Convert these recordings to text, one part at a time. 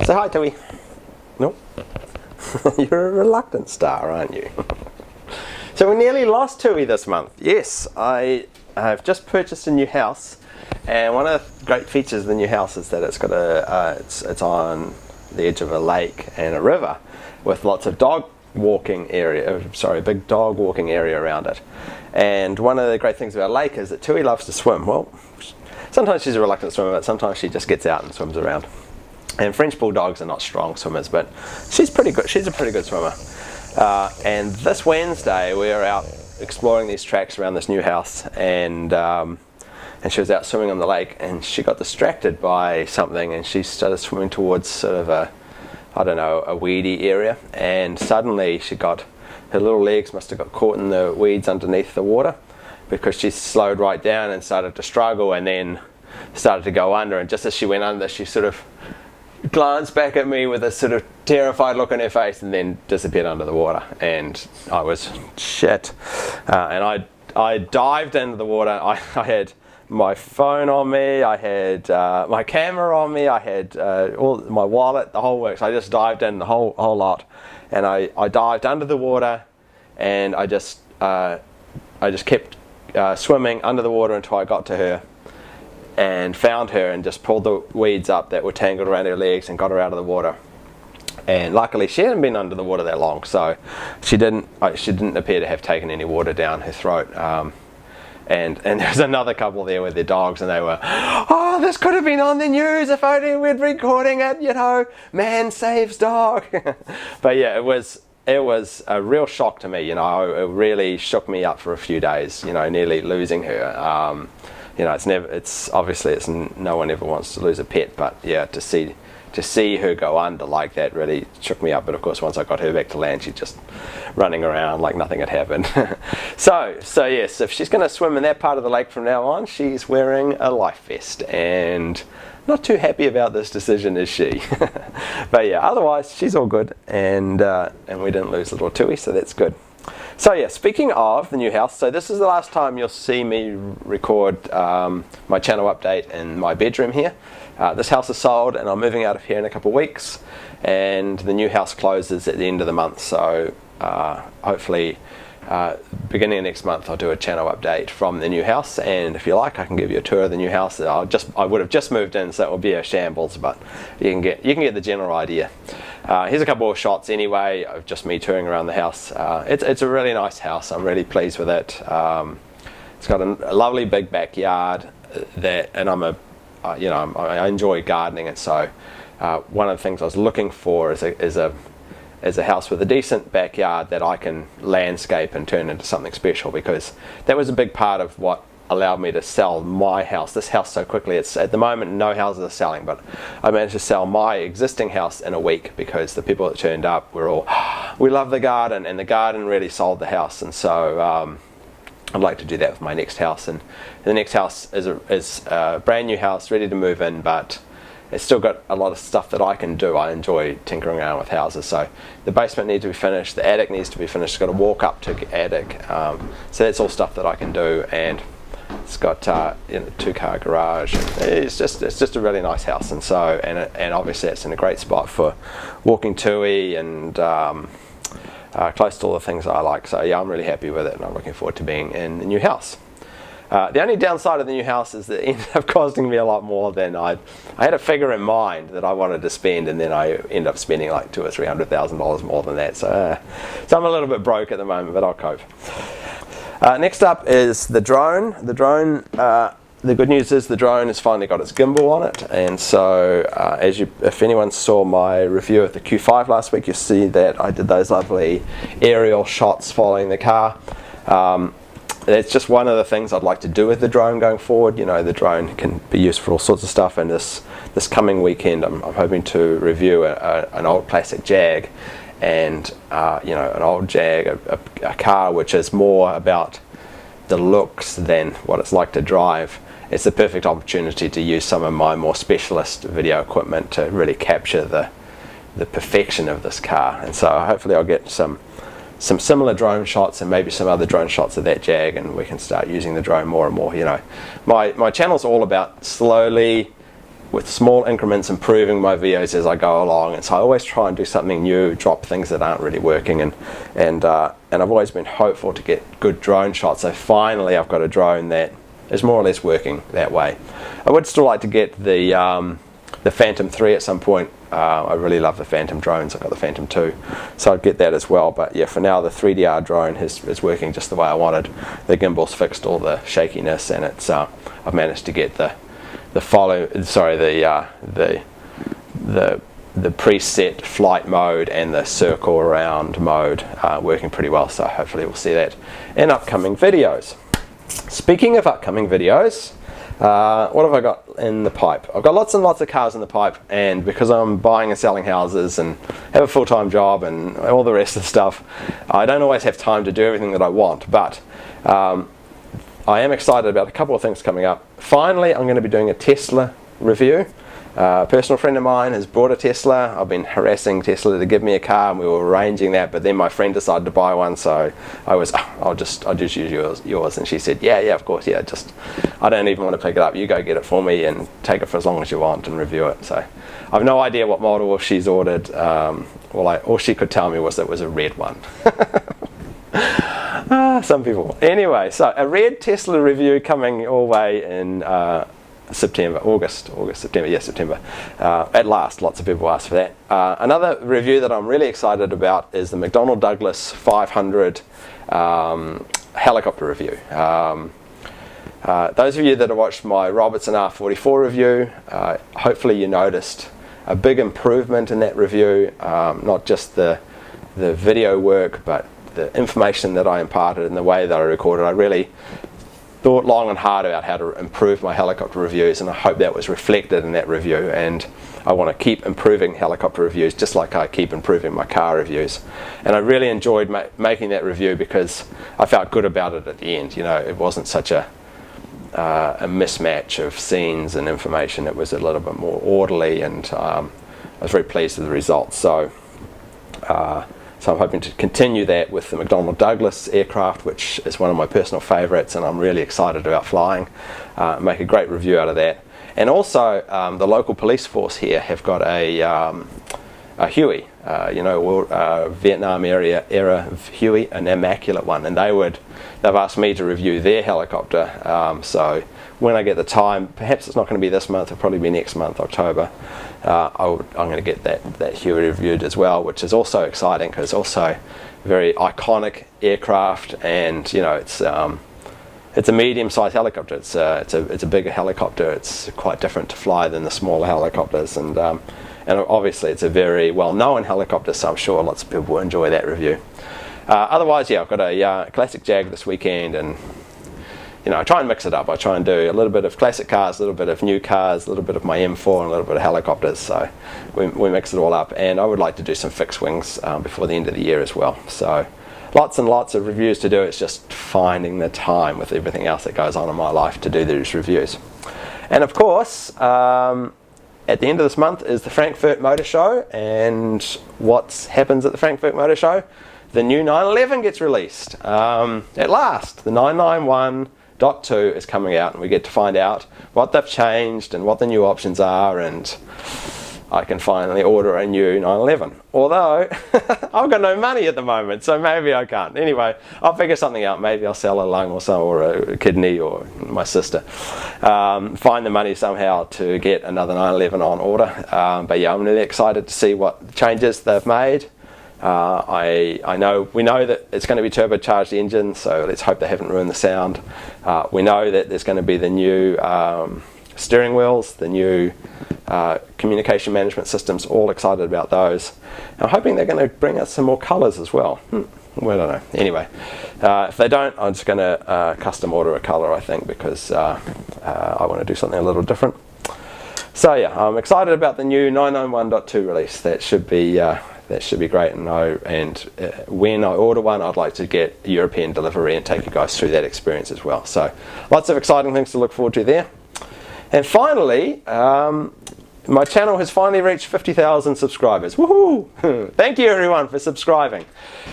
Say hi, Tui. Nope. You're a reluctant star, aren't you? So we nearly lost Tui this month. Yes, I have just purchased a new house, and one of the great features of the new house is that it's got it's on the edge of a lake and a river with lots of dog walking area. Sorry, big dog walking area around it. And one of the great things about a lake is that Tui loves to swim. Well, sometimes she's a reluctant swimmer, but sometimes she just gets out and swims around. And French bulldogs are not strong swimmers, but she's pretty good. She's a pretty good swimmer. And this Wednesday we were out exploring these tracks around this new house, and she was out swimming on the lake, and she got distracted by something, and she started swimming towards sort of a weedy area, and suddenly her little legs must have got caught in the weeds underneath the water, because she slowed right down and started to struggle, and then started to go under. And just as she went under, she sort of glanced back at me with a sort of terrified look on her face, and then disappeared under the water. And I was shit. And I dived into the water. I had my phone on me, I had my camera on me, I had my wallet, the whole works. I just dived in the whole lot, and I dived under the water, and I just kept swimming under the water until I got to her and found her, and just pulled the weeds up that were tangled around her legs and got her out of the water. And luckily she hadn't been under the water that long, so she didn't appear to have taken any water down her throat. And there's another couple there with their dogs, and they were, oh, this could have been on the news if only we'd recording it, man saves dog. But yeah, it was a real shock to me, it really shook me up for a few days, nearly losing her. No one ever wants to lose a pet, but yeah, to see her go under like that really shook me up. But of course, once I got her back to land, she's just running around like nothing had happened. so yes, if she's going to swim in that part of the lake from now on, she's wearing a life vest, and not too happy about this decision, is she? But yeah, otherwise she's all good, and we didn't lose little Tui, so that's good. So yeah, speaking of the new house, so this is the last time you'll see me record my channel update in my bedroom here. This house is sold, and I'm moving out of here in a couple of weeks, and the new house closes at the end of the month, so hopefully beginning of next month I'll do a channel update from the new house, and if you like I can give you a tour of the new house. I would have just moved in, so it will be a shambles, but you can get the general idea. Here's a couple of shots anyway of just me touring around the house. It's a really nice house. I'm really pleased with it. It's got a lovely big backyard and I enjoy gardening, and so one of the things I was looking for is a house with a decent backyard that I can landscape and turn into something special, because that was a big part of what allowed me to sell this house so quickly. It's at the moment no houses are selling, but I managed to sell my existing house in a week because the people that turned up were all, we love the garden, and the garden really sold the house. And so I'd like to do that with my next house, and the next house is a brand new house ready to move in, but it's still got a lot of stuff that I can do. I enjoy tinkering around with houses. So the basement needs to be finished, the attic needs to be finished, it's got a walk up to the attic, so that's all stuff that I can do, and it's got two-car garage. It's just a really nice house, and so and obviously it's in a great spot for walking Tui, and close to all the things I like. So yeah, I'm really happy with it, and I'm looking forward to being in the new house. The only downside of the new house is that it ended up costing me a lot more than I had a figure in mind that I wanted to spend, and then I ended up spending like $200,000 or $300,000 more than that. So I'm a little bit broke at the moment, but I'll cope. Next up is the drone. The good news is the drone has finally got its gimbal on it, and so if anyone saw my review of the Q5 last week, you see that I did those lovely aerial shots following the car. That's just one of the things I'd like to do with the drone going forward. The drone can be used for all sorts of stuff, and this coming weekend I'm hoping to review an old classic Jag, and an old Jag, a car which is more about the looks than what it's like to drive. It's the perfect opportunity to use some of my more specialist video equipment to really capture the perfection of this car, and so hopefully I'll get some similar drone shots and maybe some other drone shots of that Jag, and we can start using the drone more and more. My channel's all about slowly with small increments improving my videos as I go along, and so I always try and do something new, drop things that aren't really working, and I've always been hopeful to get good drone shots. So finally I've got a drone that is more or less working that way. I would still like to get the Phantom 3 at some point. I really love the Phantom drones. I've got the Phantom 2, so I'd get that as well. But yeah, for now the 3DR drone is working just the way I wanted. The gimbal's fixed all the shakiness, and it's I've managed to get the preset flight mode and the circle around mode working pretty well. So hopefully we'll see that in upcoming videos. Speaking of upcoming videos, what have I got in the pipe? I've got lots and lots of cars in the pipe, and because I'm buying and selling houses and have a full-time job and all the rest of the stuff, I don't always have time to do everything that I want, but I am excited about a couple of things coming up. Finally, I'm going to be doing a Tesla review. A personal friend of mine has bought a Tesla. I've been harassing Tesla to give me a car, and we were arranging that, but then my friend decided to buy one, so I'll just use yours. And she said, yeah, of course, yeah, I don't even want to pick it up. You go get it for me and take it for as long as you want and review it. So I've no idea what model she's ordered. All she could tell me was it was a red one. Some people. Anyway, so a red Tesla review coming your way in September. At last, lots of people asked for that. Another review that I'm really excited about is the McDonnell-Douglas 500 helicopter review. Those of you that have watched my Robertson R44 review, hopefully you noticed a big improvement in that review, not just the video work, but the information that I imparted and the way that I recorded. I really thought long and hard about how to improve my helicopter reviews, and I hope that was reflected in that review, and I want to keep improving helicopter reviews just like I keep improving my car reviews. And I really enjoyed making that review because I felt good about it at the end. You know, it wasn't such a mismatch of scenes and information. It was a little bit more orderly, and I was very pleased with the results. So I'm hoping to continue that with the McDonnell-Douglas aircraft, which is one of my personal favourites, and I'm really excited about flying. Make a great review out of that. And also, the local police force here have got a Huey, Vietnam era Huey, an immaculate one, and they've asked me to review their helicopter. So when I get the time, perhaps it's not going to be this month, it'll probably be next month, October. I'm going to get that Huey reviewed as well, which is also exciting because it's also a very iconic aircraft, and you know it's a medium-sized helicopter. It's a bigger helicopter. It's quite different to fly than the smaller helicopters, and obviously it's a very well-known helicopter, so I'm sure lots of people will enjoy that review. Otherwise, yeah, I've got a classic Jag this weekend, and you know, I try and mix it up. I try and do a little bit of classic cars, a little bit of new cars, a little bit of my M4, and a little bit of helicopters. So we mix it all up, and I would like to do some fixed wings before the end of the year as well. So lots and lots of reviews to do. It's just finding the time with everything else that goes on in my life to do these reviews. And of course, at the end of this month is the Frankfurt Motor Show, and what happens at the Frankfurt Motor Show? The new 911 gets released. At last, the 991.2 is coming out, and we get to find out what they've changed and what the new options are, and I can finally order a new 911. Although, I've got no money at the moment, so maybe I can't. Anyway, I'll figure something out. Maybe I'll sell a lung or a kidney, or my sister. Find the money somehow to get another 911 on order. But yeah, I'm really excited to see what changes they've made. We know that it's going to be turbocharged engine, so let's hope they haven't ruined the sound. We know that there's going to be the new steering wheels, the new communication management systems. All excited about those. I'm hoping they're going to bring us some more colours as well. Well, I don't know. Anyway, if they don't, I'm just going to custom order a colour, I think, because I want to do something a little different. So yeah, I'm excited about the new 991.2 release. That should be great, and when I order one, I'd like to get a European delivery and take you guys through that experience as well. So lots of exciting things to look forward to there. And finally, my channel has finally reached 50,000 subscribers. Woohoo! Thank you everyone for subscribing.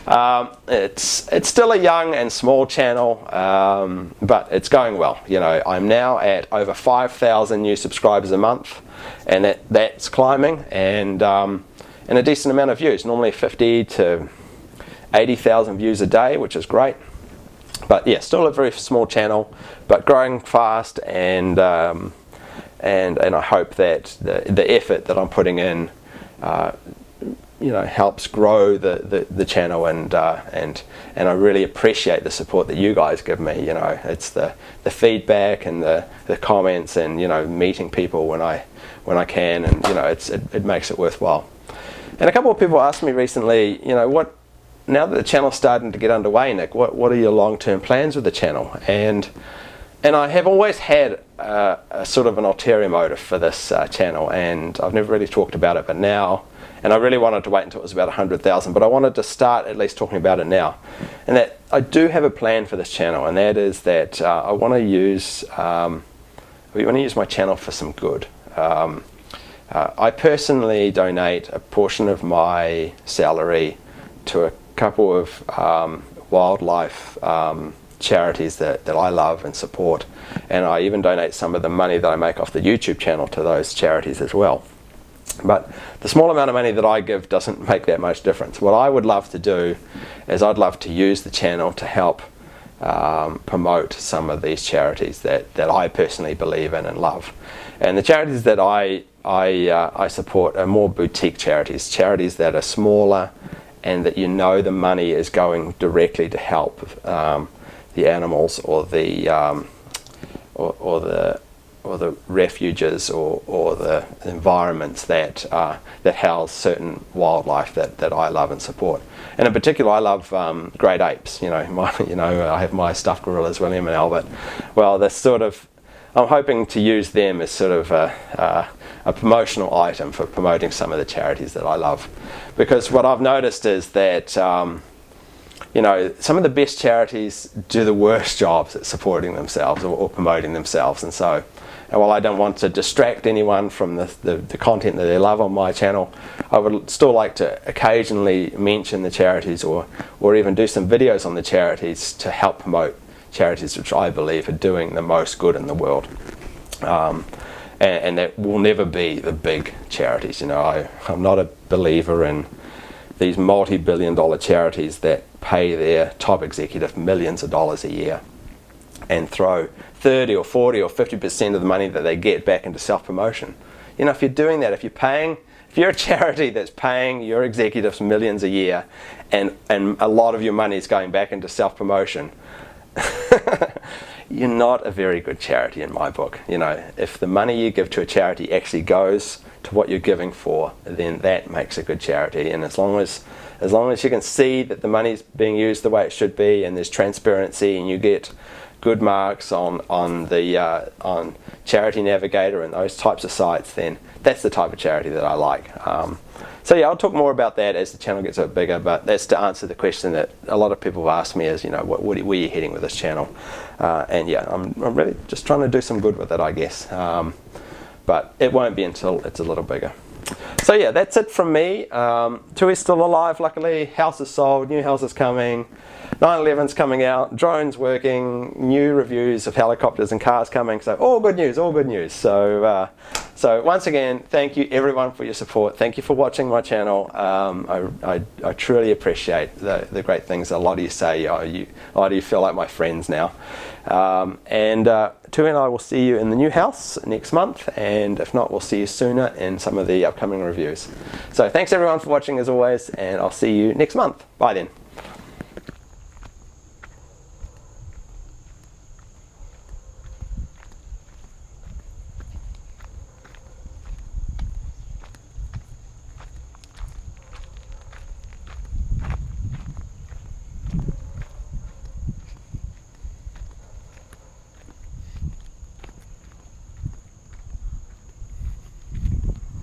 It's still a young and small channel, but it's going well. You know, I'm now at over 5,000 new subscribers a month, and that's climbing, and a decent amount of views. Normally 50 to 80,000 views a day, which is great. But yeah, still a very small channel, but growing fast, and I hope that the effort that I'm putting in, you know, helps grow the channel, and I really appreciate the support that you guys give me. You know, it's the feedback and the comments, and you know, meeting people when I can, and you know, it makes it worthwhile. And a couple of people asked me recently, you know, now that the channel's starting to get underway, Nick, what are your long-term plans with the channel? And I have always had a sort of an ulterior motive for this channel, and I've never really talked about it, but now, and I really wanted to wait until it was about 100,000, but I wanted to start at least talking about it now. And that I do have a plan for this channel, and that is that I want to use my channel for some good. I personally donate a portion of my salary to a couple of wildlife charities that I love and support, and I even donate some of the money that I make off the YouTube channel to those charities as well. But the small amount of money that I give doesn't make that much difference. What I would love to do is I'd love to use the channel to help promote some of these charities that I personally believe in and love. And the charities that I support are more boutique charities that are smaller, and that you know the money is going directly to help the animals or the refuges or the environments that house certain wildlife that I love and support. And in particular, I love great apes. You know, I have my stuffed gorillas, William and Albert. Well, that's sort of, I'm hoping to use them as sort of a promotional item for promoting some of the charities that I love, because what I've noticed is that you know, some of the best charities do the worst jobs at supporting themselves or promoting themselves, and while I don't want to distract anyone from the content that they love on my channel, I would still like to occasionally mention the charities or even do some videos on the charities to help promote charities which I believe are doing the most good in the world. And that will never be the big charities. You know, I'm not a believer in these multi-billion-dollar charities that pay their top executive millions of dollars a year and throw 30 or 40 or 50% of the money that they get back into self-promotion. You know, if you're doing that, if you're a charity that's paying your executives millions a year, and a lot of your money is going back into self-promotion, you're not a very good charity in my book. You know, if the money you give to a charity actually goes to what you're giving for, then that makes a good charity. And as long as you can see that the money's being used the way it should be, and there's transparency, and you get good marks on Charity Navigator and those types of sites, then that's the type of charity that I like. So yeah, I'll talk more about that as the channel gets a bit bigger, but that's to answer the question that a lot of people have asked me is, you know, where are you heading with this channel? And yeah, I'm really just trying to do some good with it, I guess. But it won't be until it's a little bigger. So yeah, that's it from me. Tui's still alive, luckily. House is sold, new house is coming. 911's coming out, drones working, new reviews of helicopters and cars coming. So all good news, all good news. So once again, thank you everyone for your support. Thank you for watching my channel. I truly appreciate the great things a lot of you say. A lot of you feel like my friends now. Tui and I will see you in the new house next month, and if not, we'll see you sooner in some of the upcoming reviews. So thanks everyone for watching as always, and I'll see you next month. Bye then.